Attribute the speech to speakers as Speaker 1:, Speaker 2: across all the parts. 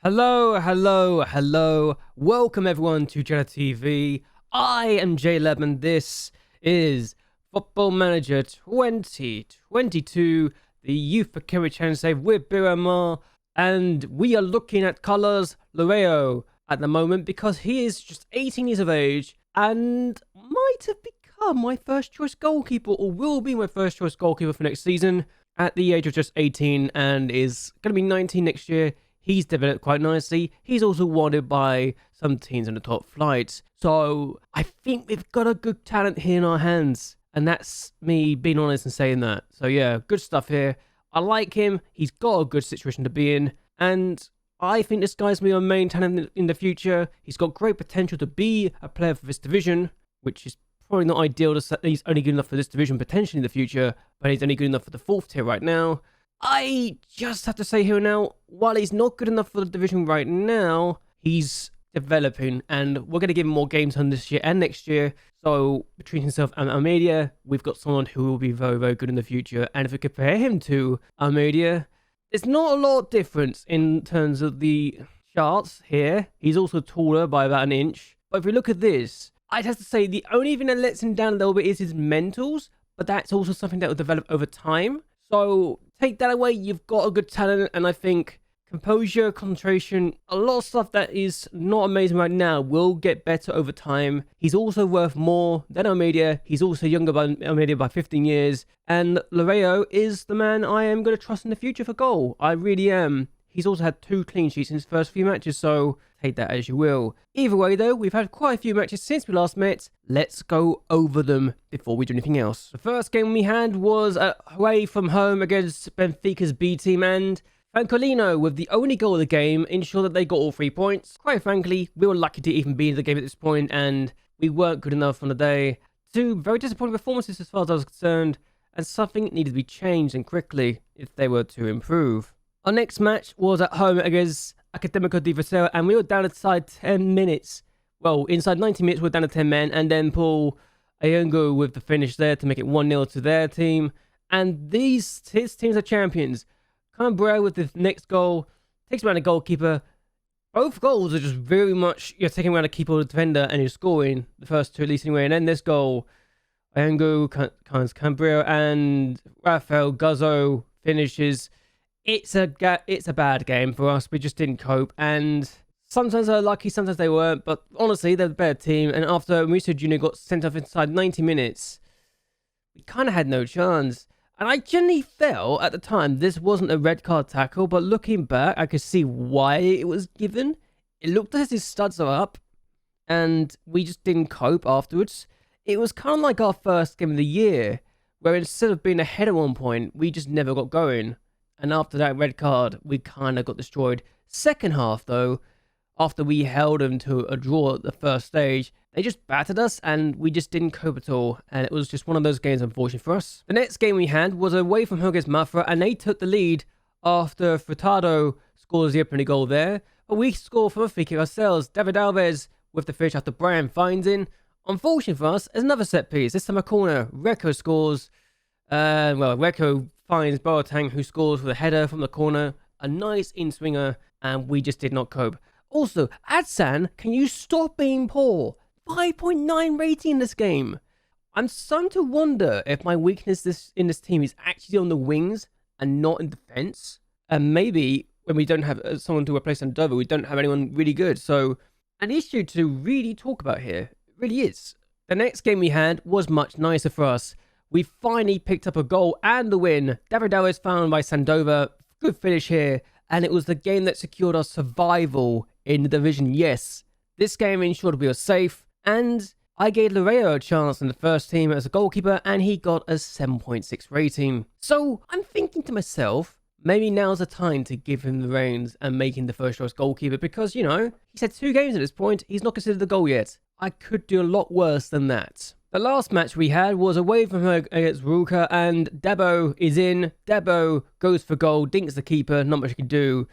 Speaker 1: Hello. Welcome everyone to JLABTV. I am JLAB and this is Football Manager 2022, the Youth Academy Challenge Save with Beira-Mar. And we are looking at Carlos Loureiro at the moment because he is just 18 years of age and might have become my first choice goalkeeper, or will be my first choice goalkeeper for next season at the age of just 18, and is going to be 19 next year. He's developed quite nicely. He's also wanted by some teams in the top flight. So I think we've got a good talent here in our hands. And that's me being honest and saying that. So yeah, good stuff here. I like him. He's got a good situation to be in. And I think this guy's going to be our main talent in the future. He's got great potential to be a player for this division, which is probably not ideal to say he's only good enough for this division potentially in the future, but he's only good enough for the 4th tier right now. I just have to say here now, while he's not good enough for the division right now, he's developing, and we're going to give him more games on this year and next year. So between himself and Almeida, we've got someone who will be very, very good in the future. And if we compare him to Almeida, there's not a lot of difference in terms of the charts here. He's also taller by about an inch. But if we look at this, I'd have to say the only thing that lets him down a little bit is his mentals, but that's also something that will develop over time. So take that away, you've got a good talent, and I think composure, concentration, a lot of stuff that is not amazing right now will get better over time. He's also worth more than Almeida. He's also younger than Almeida by 15 years. And Loureiro is the man I am going to trust in the future for goal. I really am. He's also had 2 clean sheets in his first few matches, so take that as you will. Either way though, we've had quite a few matches since we last met. Let's go over them before we do anything else. The first game we had was away from home against Benfica's B team, and Francolino, with the only goal of the game, ensured that they got all 3 points. Quite frankly, we were lucky to even be in the game at this point, and we weren't good enough on the day. 2 very disappointing performances as far as I was concerned, and something needed to be changed, and quickly, if they were to improve. Our next match was at home against Académico de Viseu, and we were down inside 10 minutes. Well, inside 90 minutes, we were down to 10 men, and then Paul Ayungu with the finish there to make it 1-0 to their team. And his teams are champions. Cambrera with the next goal takes around the goalkeeper. Both goals are just very much you're taking around a keeper or the defender, and you're scoring the first 2 at least anyway. And then this goal, Ayungu, Cambrera, and Rafael Guzzo finishes. It's a bad game for us. We just didn't cope, and sometimes they were lucky, sometimes they weren't, but honestly, they're the better team. And after Mauricio Jr. got sent off inside 90 minutes, we kind of had no chance. And I genuinely felt at the time this wasn't a red card tackle, but looking back, I could see why it was given. It looked as his studs are up, and we just didn't cope afterwards. It was kind of like our first game of the year, where instead of being ahead at one point, we just never got going. And after that red card, we kind of got destroyed. Second half, though, after we held them to a draw at the first stage, they just battered us and we just didn't cope at all. And it was just one of those games, unfortunately for us. The next game we had was away from home against Mafra, and they took the lead after Furtado scores the opening goal there. But we score from a free kick ourselves. David Alves with the finish after Brian finds in. Unfortunately for us, there's another set piece. This time a corner. Reco scores. Reco finds Boateng, who scores with a header from the corner. A nice in-swinger, and we just did not cope. Also, Adsan, can you stop being poor? 5.9 rating in this game. I'm starting to wonder if my weakness in this team is actually on the wings and not in defense. And maybe when we don't have someone to replace Andover, we don't have anyone really good. So, an issue to really talk about here. It really is. The next game we had was much nicer for us. We finally picked up a goal and the win. David Alves found by Sandover. Good finish here. And it was the game that secured our survival in the division. Yes, this game ensured we were safe. And I gave Loureiro a chance in the first team as a goalkeeper, and he got a 7.6 rating. So I'm thinking to myself, maybe now's the time to give him the reins and make him the first choice goalkeeper, because, you know, he's had 2 games at this point. He's not considered the goal yet. I could do a lot worse than that. The last match we had was away from her against Ruka, and Dabo is in. Dabo goes for goal, dinks the keeper, not much he can do.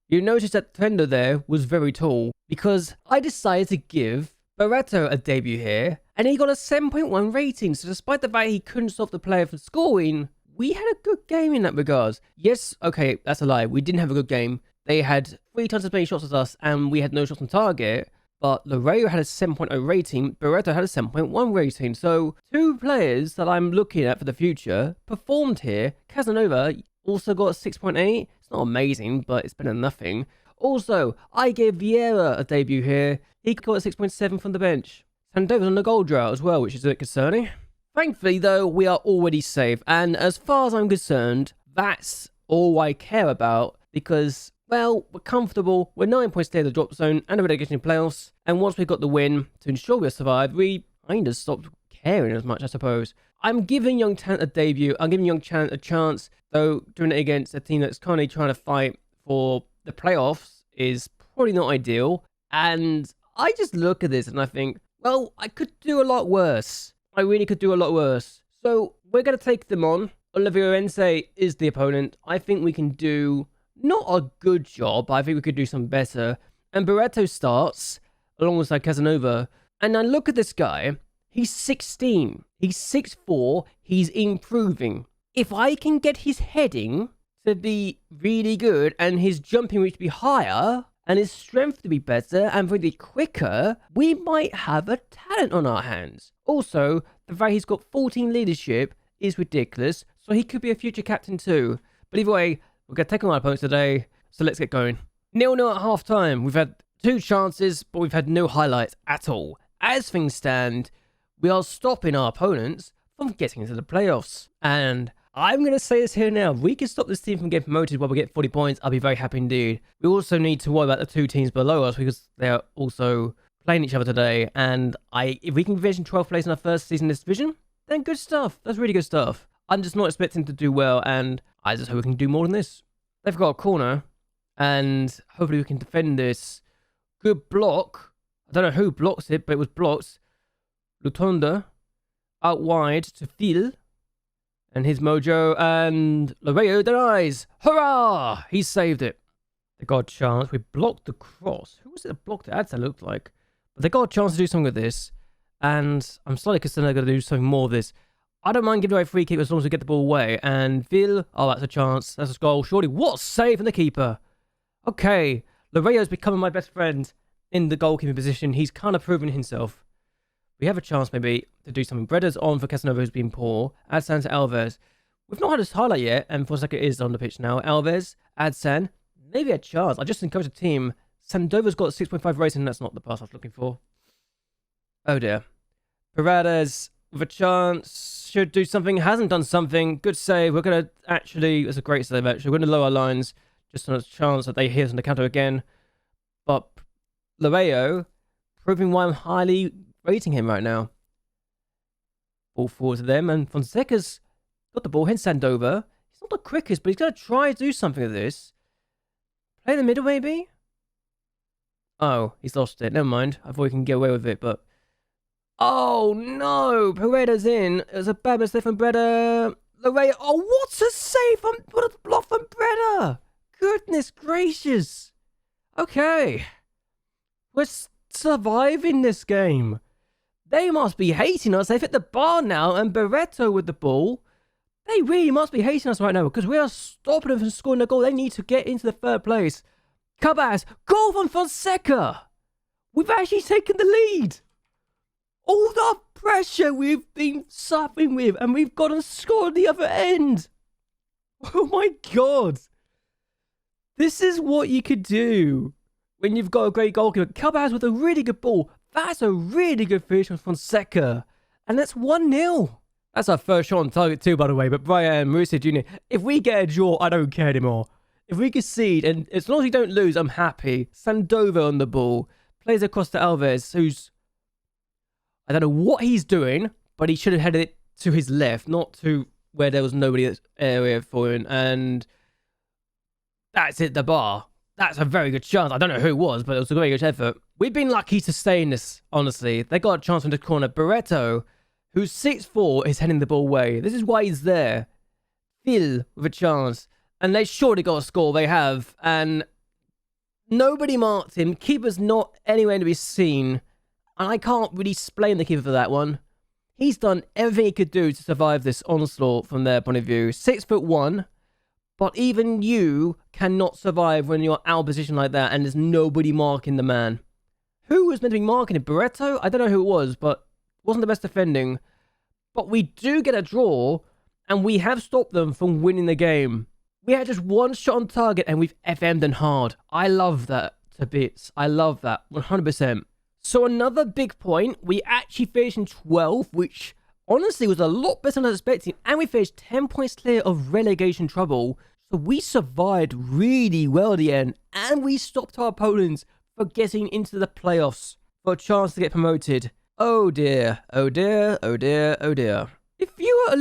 Speaker 1: You notice that the defender there was very tall, because I decided to give Barreto a debut here, and he got a 7.1 rating. So despite the fact he couldn't stop the player from scoring, we had a good game in that regards. Yes, okay, that's a lie. We didn't have a good game. they had 3 times as many shots as us, and we had no shots on target. But Loreo had a 7.0 rating, Beretto had a 7.1 rating. So 2 players that I'm looking at for the future performed here. Casanova also got a 6.8. It's not amazing, but it's better than nothing. Also, I gave Vieira a debut here. He got a 6.7 from the bench. Sandova's on the goal drought as well, which is a bit concerning. Thankfully, though, we are already safe. And as far as I'm concerned, that's all I care about. Because, well, we're comfortable. We're 9 points clear of the drop zone and the relegation playoffs. And once we got the win to ensure we survive, we kind of stopped caring as much, I suppose. I'm giving Young Talent a debut. I'm giving Young Talent a chance, though doing it against a team that's currently trying to fight for the playoffs is probably not ideal. And I just look at this and I think, well, I could do a lot worse. I really could do a lot worse. So we're going to take them on. Oliveirense is the opponent. I think we can do not a good job, but I think we could do some better. And Beretto starts alongside Casanova. And I look at this guy. He's 16. He's 6'4". He's improving. If I can get his heading to be really good and his jumping reach to be higher and his strength to be better and really quicker, we might have a talent on our hands. Also, the fact he's got 14 leadership is ridiculous, so he could be a future captain too. But either way, we're going to take on our opponents today, so let's get going. 0-0 at half time. We've had 2 chances, but we've had no highlights at all. As things stand, we are stopping our opponents from getting into the playoffs. And I'm going to say this here now. If we can stop this team from getting promoted while we get 40 points, I'll be very happy indeed. We also need to worry about the 2 teams below us because they are also playing each other today. And if we can finish in 12th place in our first season in this division, then good stuff. That's really good stuff. I'm just not expecting to do well, and I just hope we can do more than this. They've got a corner, and hopefully we can defend this. Good block. I don't know who blocks it, but it was blocked. Lutonda out wide to Phil. And his mojo, and Loreo denies. Hurrah! He saved it. They got a chance. We blocked the cross. Who was it that blocked it? That's what it looked like. But they got a chance to do something with this. And I'm slightly concerned they're going to do something more of this. I don't mind giving away a free kick as long as we get the ball away. And Phil, oh, that's a chance. That's a goal. Surely, what a save from the keeper. Okay, Loreo's becoming my best friend in the goalkeeping position. He's kind of proven himself. We have a chance maybe to do something. Breda's on for Casanova, who's been poor. Adsan to Alves. We've not had his highlight yet, and Fonseca is on the pitch now. Alves, Adsan, maybe a chance. I just encourage the team. Sandova's got a 6.5 rating, and that's not the pass I was looking for. Oh dear. Paredes with a chance. Should do something. Hasn't done something. Good save. We're going to actually... It's a great save, actually. We're going to lower our lines just on a chance that they hit us on the counter again. But Loreo, proving why I'm highly rating him right now. Ball forward to them, and Fonseca's got the ball. Hence Sandova. He's not the quickest, but he's going to try to do something with this. Play in the middle, maybe? Oh, he's lost it. Never mind. I thought he can get away with it, but... Oh, no! Paredes in. It was a bad mistake from Breda. Loreo. Oh, what a save! What a block from Breda! Goodness gracious! Okay. We're surviving this game. They must be hating us. They've hit the bar now, and Beretto with the ball. They really must be hating us right now because we are stopping them from scoring a goal. They need to get into the 3rd place. Cabas, goal from Fonseca. We've actually taken the lead. All the pressure we've been suffering with, and we've got to score at the other end. Oh my God. This is what you could do when you've got a great goalkeeper. Cabas with a really good ball. That's a really good finish from Fonseca. And that's 1-0. That's our first shot on target too, by the way. But Brian, Mauricio Jr., if we get a draw, I don't care anymore. If we concede, and as long as we don't lose, I'm happy. Sandova on the ball. Plays across to Alves, who's... I don't know what he's doing, but he should have headed it to his left, not to where there was nobody area for him. And that's it, the bar. That's a very good chance. I don't know who it was, but it was a very good effort. We've been lucky to stay in this, honestly. They got a chance from the corner. Beretto, who's 6'4", is heading the ball away. This is why he's there. Phil with a chance. And they surely got a score. They have. And nobody marked him. Keeper's not anywhere to be seen. And I can't really blame the keeper for that one. He's done everything he could do to survive this onslaught from their point of view. 6'1", But even you cannot survive when you're out of position like that and there's nobody marking the man. Who was meant to be marking it? Barreto? I don't know who it was, but wasn't the best defending. But we do get a draw, and we have stopped them from winning the game. We had just one shot on target, and we've FM'd them hard. I love that to bits. I love that, 100%. So another big point, we actually finished in 12th, which honestly was a lot better than I was expecting. And we finished 10 points clear of relegation trouble. So we survived really well at the end, and we stopped our opponents for getting into the playoffs for a chance to get promoted. Oh dear, oh dear, oh dear, oh dear. If you were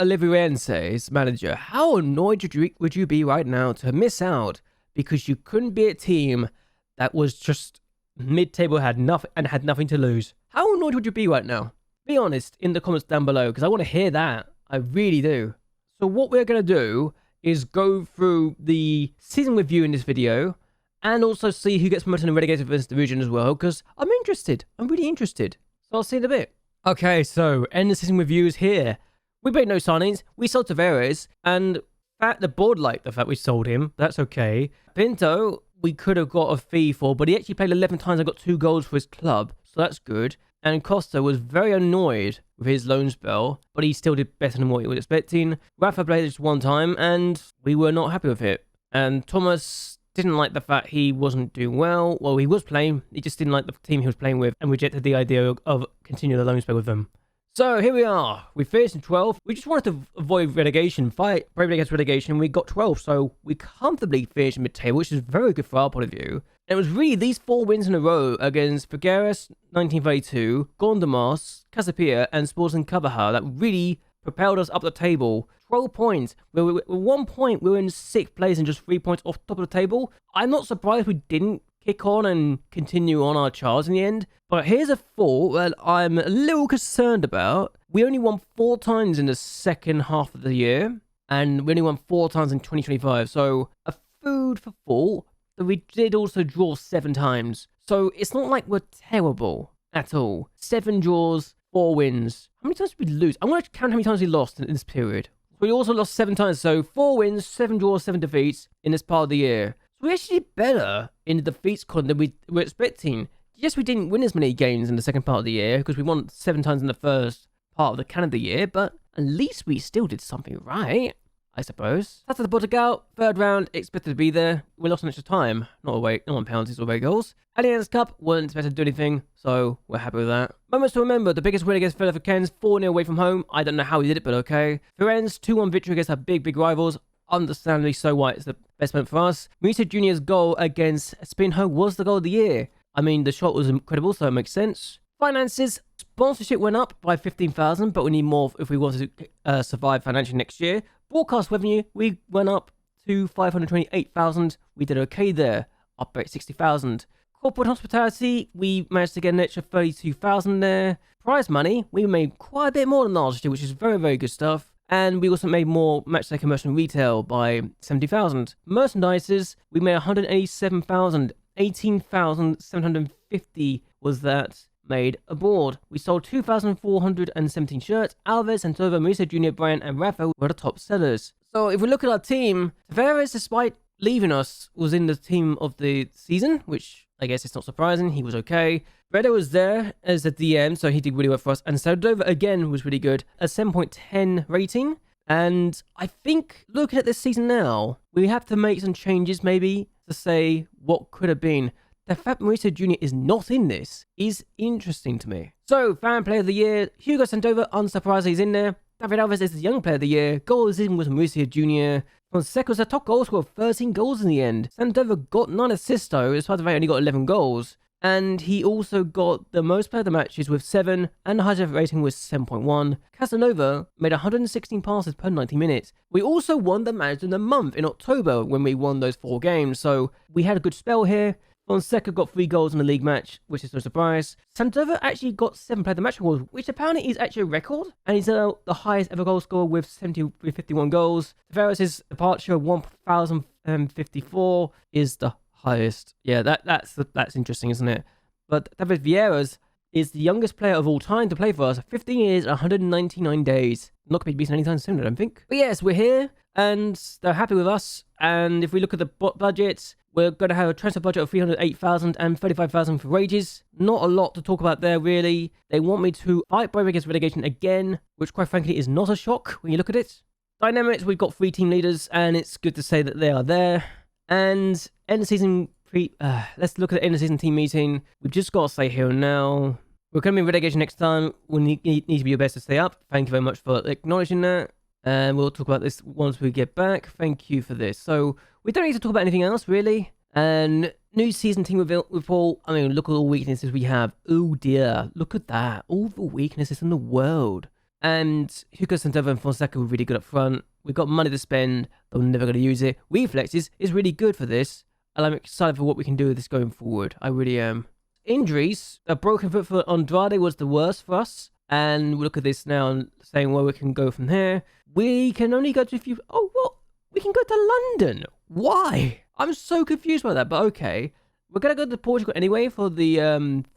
Speaker 1: Oliviense's manager, how annoyed would you be right now to miss out because you couldn't be a team that was just mid-table had nothing to lose? How annoyed would you be right now? Be honest in the comments down below, because I want to hear that. I really do. So what we're going to do is go through the season review in this video, and also see who gets promoted and relegated for this division as well, because I'm interested. I'm really interested. So I'll see you in a bit. Okay, so end the season review is here. We made no signings. We sold Tavares, and the board liked the fact we sold him. That's okay. Pinto, we could have got a fee for, but he actually played 11 times and got 2 goals for his club, so that's good. And Costa was very annoyed with his loan spell, but he still did better than what he was expecting. Rafa played just 1 time, and we were not happy with it. And Thomas didn't like the fact he wasn't doing well. Well, he was playing, he just didn't like the team he was playing with and rejected the idea of continuing the loan spell with them. So here we are. We finished in 12th. We just wanted to avoid relegation, fight bravely against relegation. We got 12th, so we comfortably finished mid-table, which is very good for our point of view. And it was really these 4 wins in a row against Figueres, 1932, Gondomar, Casapia, and Sporting Cavajar that really propelled us up the table. 12 points. With 1 point, we were in 6th place and just 3 points off top of the table. I'm not surprised we didn't kick on and continue on our charts in the end. But here's a thought that I'm a little concerned about. We only won 4 times in the second half of the year, and we only won 4 times in 2025. So a food for thought that we did also draw 7 times. So it's not like we're terrible at all. 7 draws, 4 wins. How many times did we lose? I'm going to count how many times we lost in this period. We also lost 7 times, so 4 wins, 7 draws, 7 defeats in this part of the year. So we actually did better in the defeats column than we were expecting. Yes, we didn't win as many games in the second part of the year, because we won 7 times in the first part of the calendar year, but at least we still did something right, I suppose. That's the Portugal, 3rd round, expected to be there. We lost an extra time, not on penalties or away goals. Allianz Cup, weren't expected to do anything, so we're happy with that. Moments to remember, the biggest win against Villafranca, 4-0 away from home. I don't know how he did it, but okay. Firenze, 2-1 victory against our big rivals. Understandably so why it's the best moment for us. Mauricio Jr.'s goal against Spinho was the goal of the year. I mean, the shot was incredible, so it makes sense. Finances, sponsorship went up by 15,000, but we need more if we want to survive financially next year. Broadcast revenue, we went up to 528,000. We did okay there, up by 60,000. Corporate hospitality, we managed to get an extra 32,000 there. Prize money, we made quite a bit more than last year, which is very, very good stuff. And we also made more matchday commercial and retail by 70,000. Merchandises, we made 187,000. 18,750 was that made aboard. We sold 2,417 shirts. Alves, Santova, Mauricio Jr., Brian, and Rafa were the top sellers. So if we look at our team, Tavares, despite leaving us, was in the team of the season, which I guess it's not surprising. He was okay. Breda was there as a DM, so he did really well for us. And Sardova, again, was really good. A 7.10 rating. And I think, looking at this season now, we have to make some changes, maybe, to say what could have been. The fact Mauricio Jr. is not in this is interesting to me. So, fan player of the year, Hugo Santova, unsurprisingly, is in there. David Alves is the young player of the year. Goal of the season was Mauricio Jr. Fonseca was the top goal scorer, 13 goals in the end. Santova got 9 assists though, despite the fact he only got 11 goals. And he also got the most player of the matches with 7, and the highest rating was 7.1. Casanova made 116 passes per 90 minutes. We also won the manager of the month in October when we won those 4 games, so we had a good spell here. Fonseca got 3 goals in the league match, which is no surprise. Santova actually got 7 player of the match awards, which apparently is actually a record, and he's the highest ever goal scorer with 51 goals. Tavares' departure of 1,054 is the highest. Yeah, that's interesting, isn't it? But David Vieira's is the youngest player of all time to play for us. 15 years, 199 days. Not going to be beaten anytime soon, I don't think. But yes, we're here. and they're happy with us. And if we look at the budget, we're going to have a transfer budget of 308,000 and 35,000 for wages. Not a lot to talk about there, really. They want me to fight Brave against relegation again, which quite frankly is not a shock when you look at it. Dynamics, we've got 3 team leaders, and it's good to say that they are there. And end of season let's look at the end of season team meeting. We've just got to say here and now, we're going to be in relegation next time. We need to be your best to stay up. Thank you very much for acknowledging that. And we'll talk about this once we get back. Thank you for this. So we don't need to talk about anything else, really. And new season team report. I mean, look at all the weaknesses we have. Oh dear, look at that. All the weaknesses in the world. And Hugo Santova and Fonseca were really good up front. We've got money to spend, but we're never going to use it. Reflexes is really good for this. And I'm excited for what we can do with this going forward. I really am. Injuries. A broken foot for Andrade was the worst for us. And we look at this now and saying where we can go from here. We can only go to a few... Oh, what? We can go to London. Why? I'm so confused by that, but okay. We're going to go to Portugal anyway for the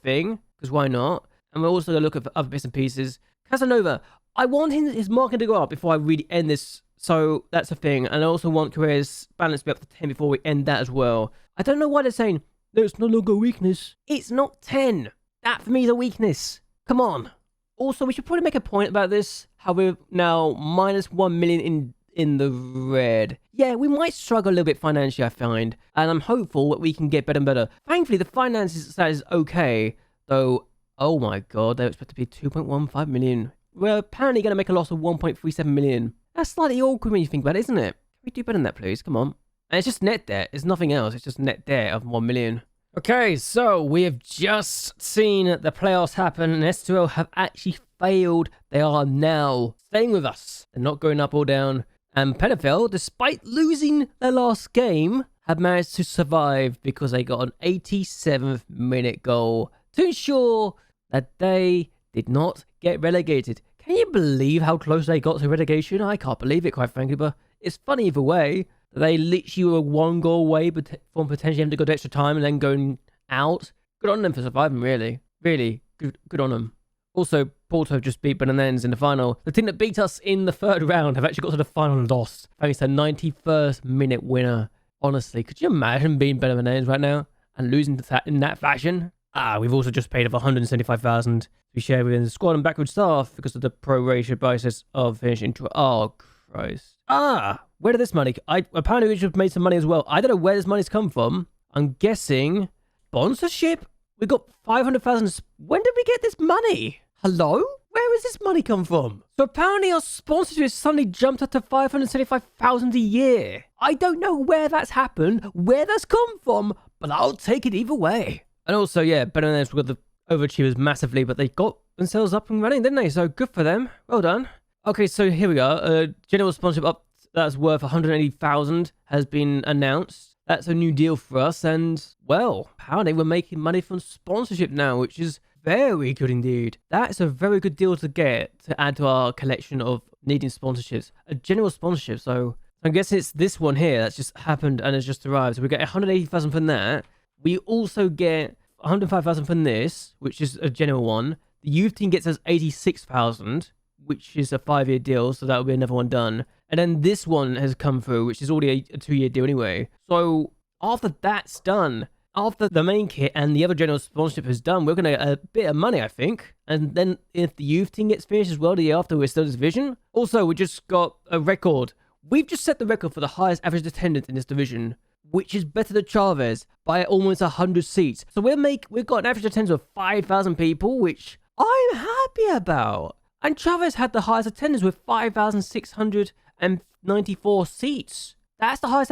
Speaker 1: thing, because why not? And we're also going to look at other bits and pieces. Casanova, I want his marking to go up before I really end this. So that's a thing. And I also want Correa's balance to be up to 10 before we end that as well. I don't know why they're saying, no, it's no longer a weakness. It's not 10. That for me is a weakness. Come on. Also, we should probably make a point about this, how we're now minus 1 million in the red. Yeah, we might struggle a little bit financially, I find, and I'm hopeful that we can get better and better. Thankfully, the finances side is okay, though, oh my god, they're expected to be 2.15 million. We're apparently going to make a loss of 1.37 million. That's slightly awkward when you think about it, isn't it? Can we do better than that, please? Come on. And it's just net debt. It's nothing else. It's just net debt of 1 million. Okay, so we have just seen the playoffs happen, and S2L have actually failed. They are now staying with us. They're not going up or down. And Penafel, despite losing their last game, have managed to survive because they got an 87th minute goal to ensure that they did not get relegated. Can you believe how close they got to relegation? I can't believe it, quite frankly, but it's funny either way. They literally were 1 goal away from potentially having to go to extra time and then going out. Good on them for surviving, really. Really, good on them. Also, Porto just beat Belenenses in the final. The team that beat us in the 3rd round have actually got to the final and lost, thanks to a 91st minute winner. Honestly, could you imagine being Belenenses right now and losing to that in that fashion? We've also just paid off 175,000 to be shared within the squad and backroom staff because of the prorated basis of finishing. Oh, Christ. Where did this money... apparently we just made some money as well. I don't know where this money's come from. I'm guessing... Sponsorship? We got 500,000... When did we get this money? Hello? Where has this money come from? So apparently our sponsorship suddenly jumped up to 575,000 a year. I don't know where that's happened, where that's come from, but I'll take it either way. And also, yeah, Belenenses got the overachievers massively, but they got themselves up and running, didn't they? So good for them. Well done. Okay, so here we are. General sponsorship up that's worth 180,000 has been announced. That's a new deal for us, and well, apparently we're making money from sponsorship now, which is very good indeed. That's a very good deal to get to add to our collection of needing sponsorships. A general sponsorship, so I guess it's this one here that's just happened and has just arrived. So we get 180,000 from that. We also get 105,000 from this, which is a general one. The youth team gets us 86,000, which is a 5-year deal, so that'll be another one done. And then this one has come through, which is already a 2-year deal anyway. So after that's done, after the main kit and the other general sponsorship is done, we're going to get a bit of money, I think. And then if the youth team gets finished as well the year after, we're still in this division. Also, we just got a record. We've just set the record for the highest average attendance in this division, which is better than Chavez by almost 100 seats. So we've got an average attendance of 5,000 people, which I'm happy about. And Chavez had the highest attendance with 5,694 seats. That's the highest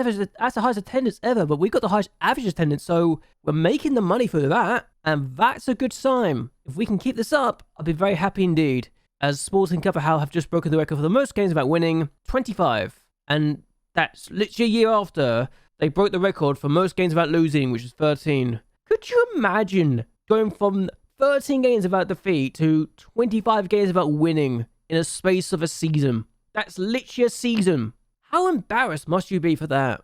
Speaker 1: attendance ever, but we've got the highest average attendance, so we're making the money for that, and that's a good sign. If we can keep this up, I'll be very happy indeed. As Sporting Capital have just broken the record for the most games without winning, 25. And that's literally a year after they broke the record for most games without losing, which is 13. Could you imagine going from 13 games without defeat to 25 games without winning in a space of a season? That's literally a season. How embarrassed must you be for that?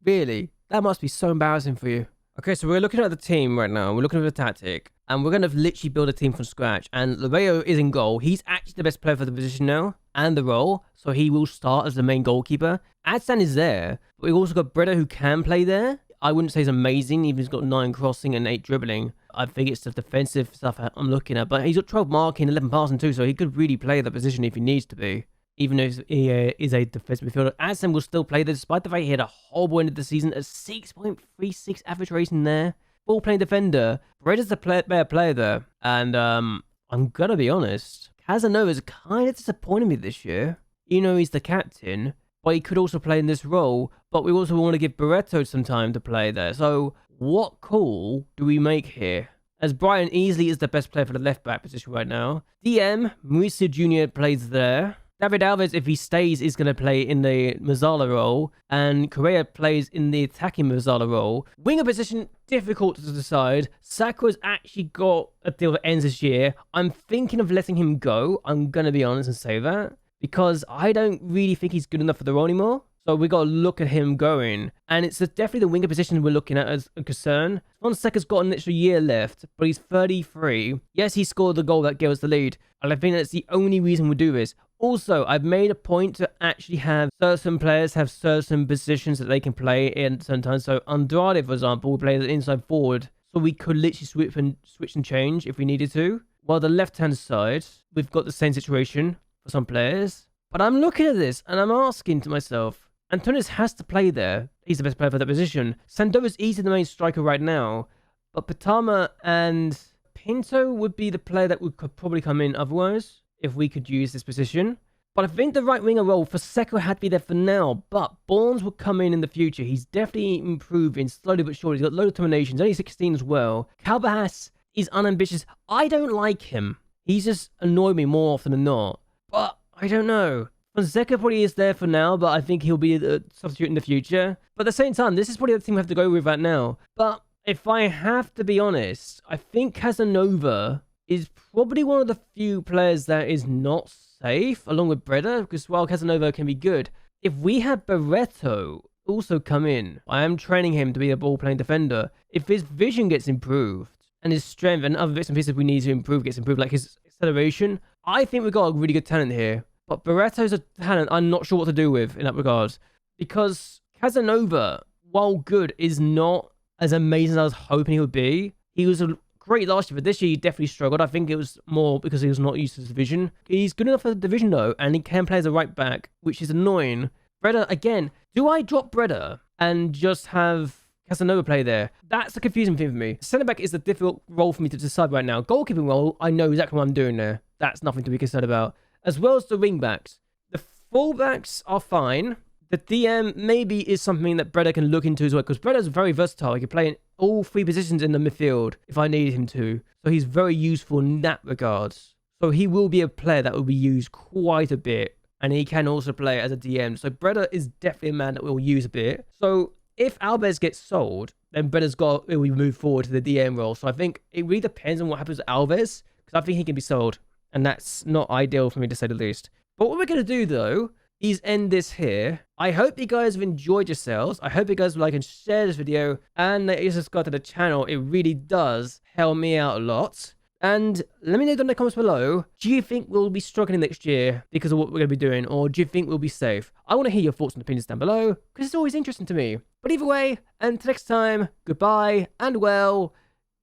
Speaker 1: Really? That must be so embarrassing for you. Okay, so we're looking at the team right now. We're looking at the tactic. and we're going to literally build a team from scratch. And Loreo is in goal. He's actually the best player for the position now and the role, so he will start as the main goalkeeper. Adsan is there, but we've also got Breda who can play there. I wouldn't say he's amazing, even he's got 9 crossing and 8 dribbling. I think it's the defensive stuff I'm looking at, but he's got 12 marking, 11 passing too, so he could really play the position if he needs to be. Even if he is a defensive midfielder, Adsan will still play there, despite the fact he had a horrible end of the season, a 6.36 average rating there. Ball playing defender. Breda's the better player there. And I'm gonna be honest, Casanova's kind of disappointed me this year. You know, he's the captain, but he could also play in this role. But we also want to give Barreto some time to play there. So what call do we make here? As Brian easily is the best player for the left back position right now. DM, Mauricio Jr. plays there. David Alves, if he stays, is going to play in the Mazzala role, and Correa plays in the attacking Mazzala role. Winger position, difficult to decide. Sakura's actually got a deal that ends this year. I'm thinking of letting him go. I'm going to be honest and say that, because I don't really think he's good enough for the role anymore. So we got to look at him going. And it's definitely the winger position we're looking at as a concern. Fonseca's got an extra year left, but he's 33. Yes, he scored the goal that gave us the lead. And I think that's the only reason we do this. Also, I've made a point to actually have certain players have certain positions that they can play in sometimes. So Andrade, for example, will play as an inside forward. So we could literally switch and change if we needed to. While the left-hand side, we've got the same situation for some players. But I'm looking at this and I'm asking to myself, Antunes has to play there. He's the best player for that position. Sandova's easily the main striker right now. But Patama and Pinto would be the player that could probably come in otherwise, if we could use this position. But I think the right winger role for Seco had to be there for now. But Barnes will come in the future. He's definitely improving slowly but surely. He's got a load of terminations. Only 16 as well. Calbahas is unambitious. I don't like him. He's just annoyed me more often than not. But I don't know. Fonseca probably is there for now, but I think he'll be a substitute in the future. But at the same time, this is probably the team we have to go with right now. But if I have to be honest, I think Casanova is probably one of the few players that is not safe, along with Breda, because while Casanova can be good, if we had Barreto also come in, I am training him to be a ball-playing defender. If his vision gets improved, and his strength and other bits and pieces we need to improve gets improved, like his acceleration, I think we've got a really good talent here. But Barreto's a talent I'm not sure what to do with in that regard. Because Casanova, while good, is not as amazing as I was hoping he would be. He was great last year, but this year he definitely struggled. I think it was more because he was not used to the division. He's good enough for the division though, and he can play as a right back, which is annoying. Breda, again, do I drop Breda and just have Casanova play there? That's the confusing thing for me. Centre back is a difficult role for me to decide right now. Goalkeeping role, I know exactly what I'm doing there. That's nothing to be concerned about. As well as the wing backs. The fullbacks are fine. The DM maybe is something that Breda can look into as well, because Breda's very versatile. He can play in all 3 positions in the midfield if I needed him to. So he's very useful in that regards. So he will be a player that will be used quite a bit. And he can also play as a DM. So Breda is definitely a man that we'll use a bit. So if Alves gets sold, then Breda's got will move forward to the DM role. So I think it really depends on what happens with Alves, because I think he can be sold. And that's not ideal for me, to say the least. But what we're going to do, though, is end this here. I hope you guys have enjoyed yourselves. I hope you guys like and share this video. And that you subscribe to the channel. It really does help me out a lot. And let me know down in the comments below. Do you think we'll be struggling next year because of what we're going to be doing? Or do you think we'll be safe? I want to hear your thoughts and opinions down below, because it's always interesting to me. But either way, until next time, goodbye, and well,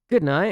Speaker 1: good night.